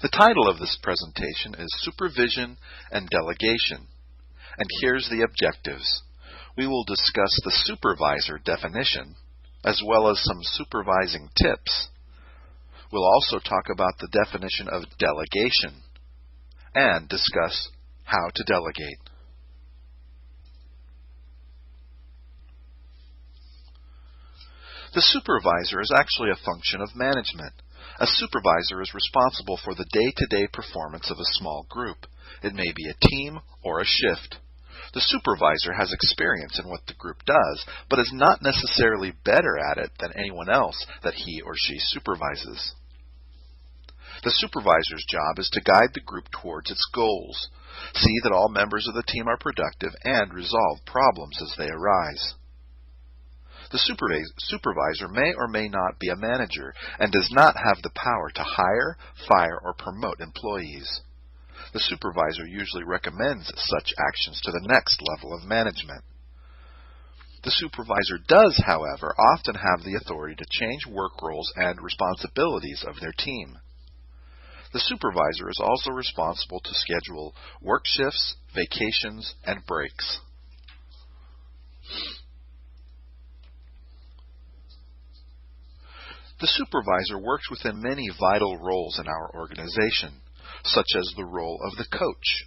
The title of this presentation is Supervision and Delegation, and here's the objectives. We will discuss the supervisor definition, as well as some supervising tips. We'll also talk about the definition of delegation, and discuss how to delegate. The supervisor is actually a function of management. A supervisor is responsible for the day-to-day performance of a small group. It may be a team or a shift. The supervisor has experience in what the group does, but is not necessarily better at it than anyone else that he or she supervises. The supervisor's job is to guide the group towards its goals, see that all members of the team are productive, and resolve problems as they arise. The supervisor may or may not be a manager and does not have the power to hire, fire, or promote employees. The supervisor usually recommends such actions to the next level of management. The supervisor does, however, often have the authority to change work roles and responsibilities of their team. The supervisor is also responsible to schedule work shifts, vacations, and breaks. The supervisor works within many vital roles in our organization, such as the role of the coach.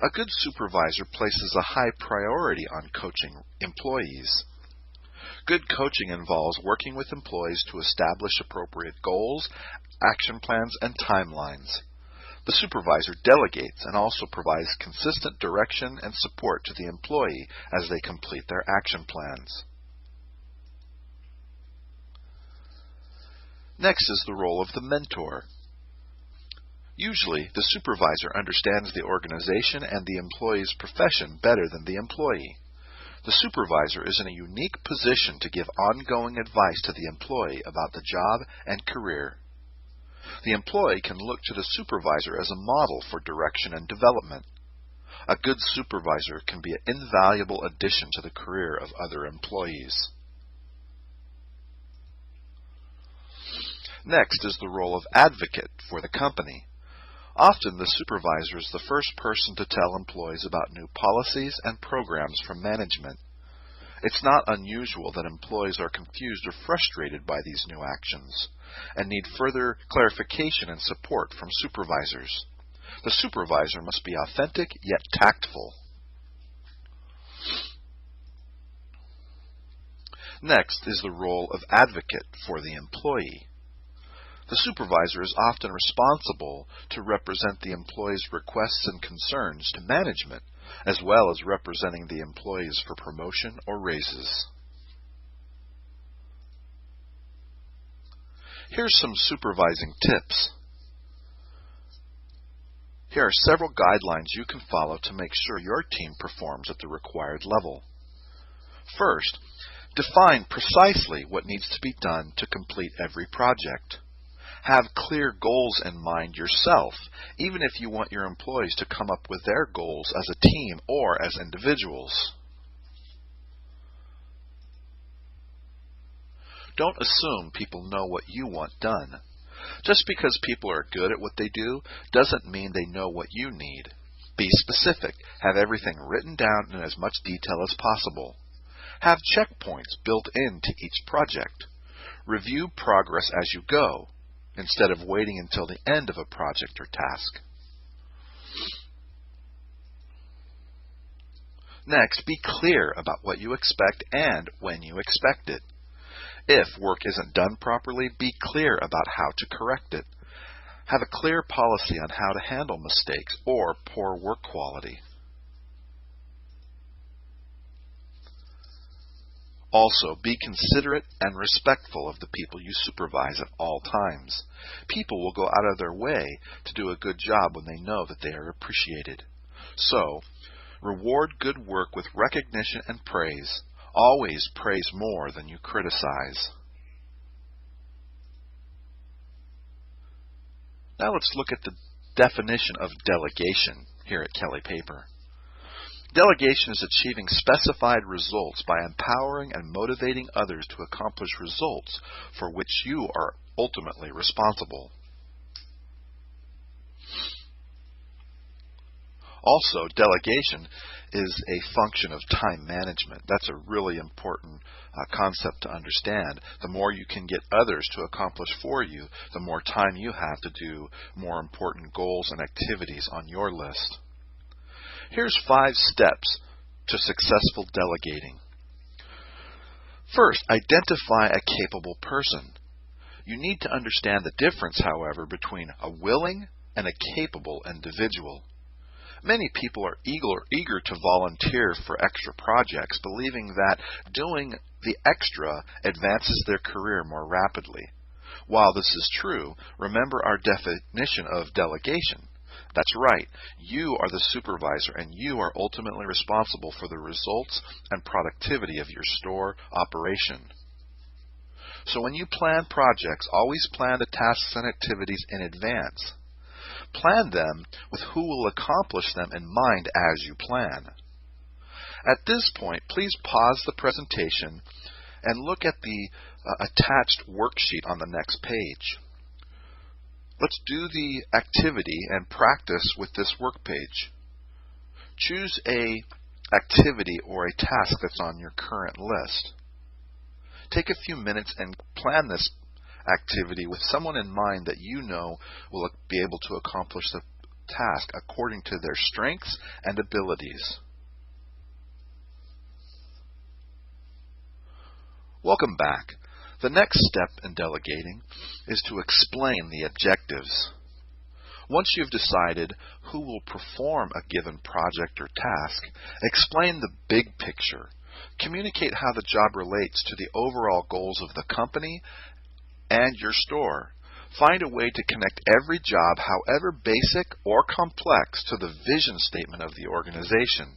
A good supervisor places a high priority on coaching employees. Good coaching involves working with employees to establish appropriate goals, action plans, and timelines. The supervisor delegates and also provides consistent direction and support to the employee as they complete their action plans. Next is the role of the mentor. Usually, the supervisor understands the organization and the employee's profession better than the employee. The supervisor is in a unique position to give ongoing advice to the employee about the job and career. The employee can look to the supervisor as a model for direction and development. A good supervisor can be an invaluable addition to the career of other employees. Next is the role of advocate for the company. Often the supervisor is the first person to tell employees about new policies and programs from management. It's not unusual that employees are confused or frustrated by these new actions and need further clarification and support from supervisors. The supervisor must be authentic yet tactful. Next is the role of advocate for the employee. The supervisor is often responsible to represent the employee's requests and concerns to management, as well as representing the employees for promotion or raises. Here's some supervising tips. Here are several guidelines you can follow to make sure your team performs at the required level. First, define precisely what needs to be done to complete every project. Have clear goals in mind yourself, even if you want your employees to come up with their goals as a team or as individuals. Don't assume people know what you want done. Just because people are good at what they do doesn't mean they know what you need. Be specific. Have everything written down in as much detail as possible. Have checkpoints built into each project. Review progress as you go, instead of waiting until the end of a project or task. Next, be clear about what you expect and when you expect it. If work isn't done properly, be clear about how to correct it. Have a clear policy on how to handle mistakes or poor work quality. Also, be considerate and respectful of the people you supervise at all times. People will go out of their way to do a good job when they know that they are appreciated. So, reward good work with recognition and praise. Always praise more than you criticize. Now let's look at the definition of delegation here at Kelly Paper. Delegation is achieving specified results by empowering and motivating others to accomplish results for which you are ultimately responsible. Also, delegation is a function of time management. That's a really important concept to understand. The more you can get others to accomplish for you, the more time you have to do more important goals and activities on your list. Here's 5 steps to successful delegating. First, identify a capable person. You need to understand the difference, however, between a willing and a capable individual. Many people are eager to volunteer for extra projects, believing that doing the extra advances their career more rapidly. While this is true, remember our definition of delegation. That's right, you are the supervisor and you are ultimately responsible for the results and productivity of your store operation. So when you plan projects, always plan the tasks and activities in advance. Plan them with who will accomplish them in mind as you plan. At this point, please pause the presentation and look at the attached worksheet on the next page. Let's do the activity and practice with this work page. Choose a activity or a task that's on your current list. Take a few minutes and plan this activity with someone in mind that you know will be able to accomplish the task according to their strengths and abilities. Welcome back. The next step in delegating is to explain the objectives. Once you've decided who will perform a given project or task, explain the big picture. Communicate how the job relates to the overall goals of the company and your store. Find a way to connect every job, however basic or complex, to the vision statement of the organization.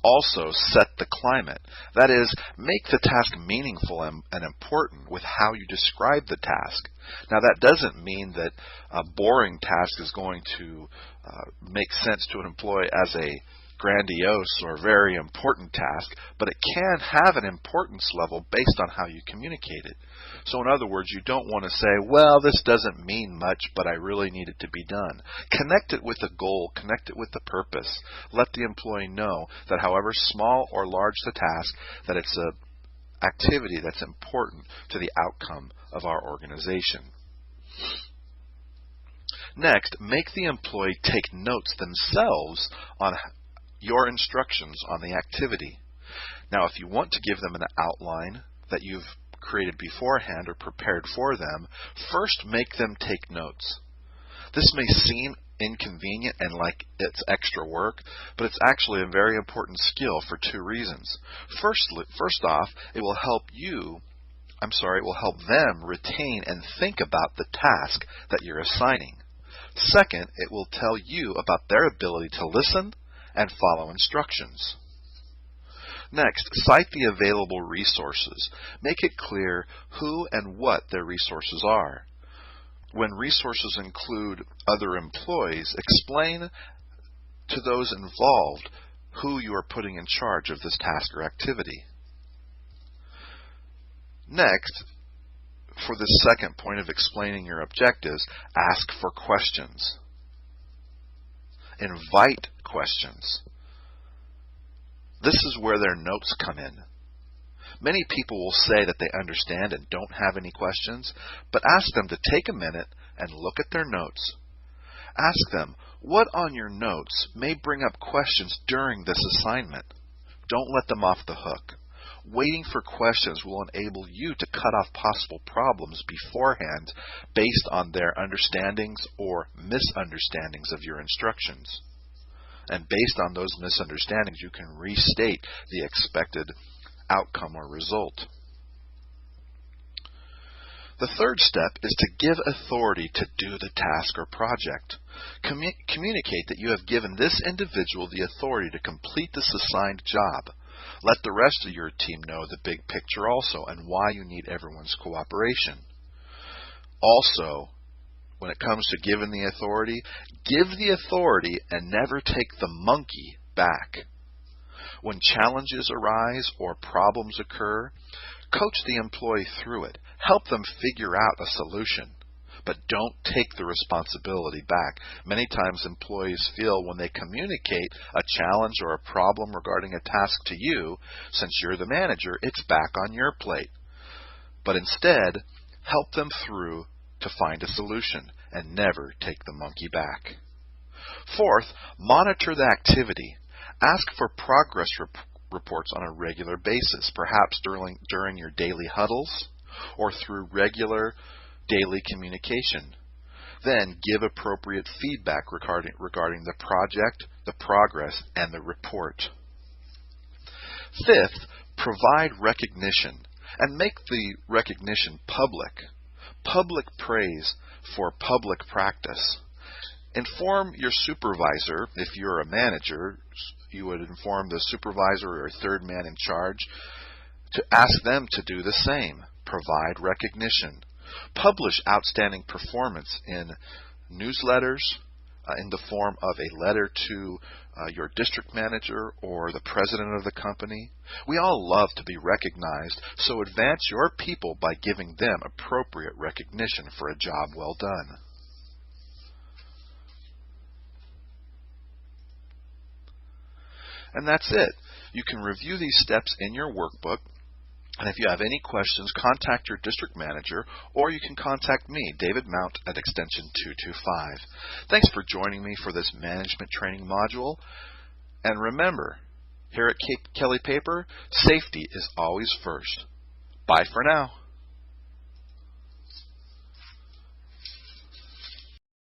Also, set the climate. That is, make the task meaningful and important with how you describe the task. Now, that doesn't mean that a boring task is going to make sense to an employee as a grandiose or very important task, but it can have an importance level based on how you communicate it. So in other words, you don't want to say, well, this doesn't mean much, but I really need it to be done. Connect it with a goal, connect it with the purpose. Let the employee know that however small or large the task, that it's an activity that's important to the outcome of our organization. Next, make the employee take notes themselves on your instructions on the activity. Now, if you want to give them an outline that you've created beforehand or prepared for them, first make them take notes. This may seem inconvenient and like it's extra work, but it's actually a very important skill for 2 reasons. First off, it will help them retain and think about the task that you're assigning. Second, it will tell you about their ability to listen and follow instructions. Next, cite the available resources. Make it clear who and what their resources are. When resources include other employees, explain to those involved who you are putting in charge of this task or activity. Next, for the second point of explaining your objectives, ask for questions. Invite questions. This is where their notes come in. Many people will say that they understand and don't have any questions, but ask them to take a minute and look at their notes. Ask them, what on your notes may bring up questions during this assignment? Don't let them off the hook. Waiting for questions will enable you to cut off possible problems beforehand based on their understandings or misunderstandings of your instructions. And based on those misunderstandings, you can restate the expected outcome or result. The third step is to give authority to do the task or project. Communicate that you have given this individual the authority to complete this assigned job. Let the rest of your team know the big picture also and why you need everyone's cooperation. Also, when it comes to giving the authority, give the authority and never take the monkey back. When challenges arise or problems occur, coach the employee through it. Help them figure out a solution. but don't take the responsibility back. Many times employees feel when they communicate a challenge or a problem regarding a task to you, since you're the manager, it's back on your plate. But instead, help them through to find a solution and never take the monkey back. Fourth, monitor the activity. Ask for progress reports on a regular basis, perhaps during your daily huddles or through regular daily communication. Then give appropriate feedback regarding the project, the progress, and the report. Fifth, provide recognition and make the recognition public. Public praise for public practice. Inform your supervisor. If you're a manager, you would inform the supervisor or third man in charge to ask them to do the same. Provide recognition. Publish outstanding performance in newsletters in the form of a letter to your district manager or the president of the company. We all love to be recognized, so advance your people by giving them appropriate recognition for a job well done. And that's it. You can review these steps in your workbook. And if you have any questions, contact your district manager, or you can contact me, David Mount, at extension 225. Thanks for joining me for this management training module. And remember, here at Kelly Paper, safety is always first. Bye for now.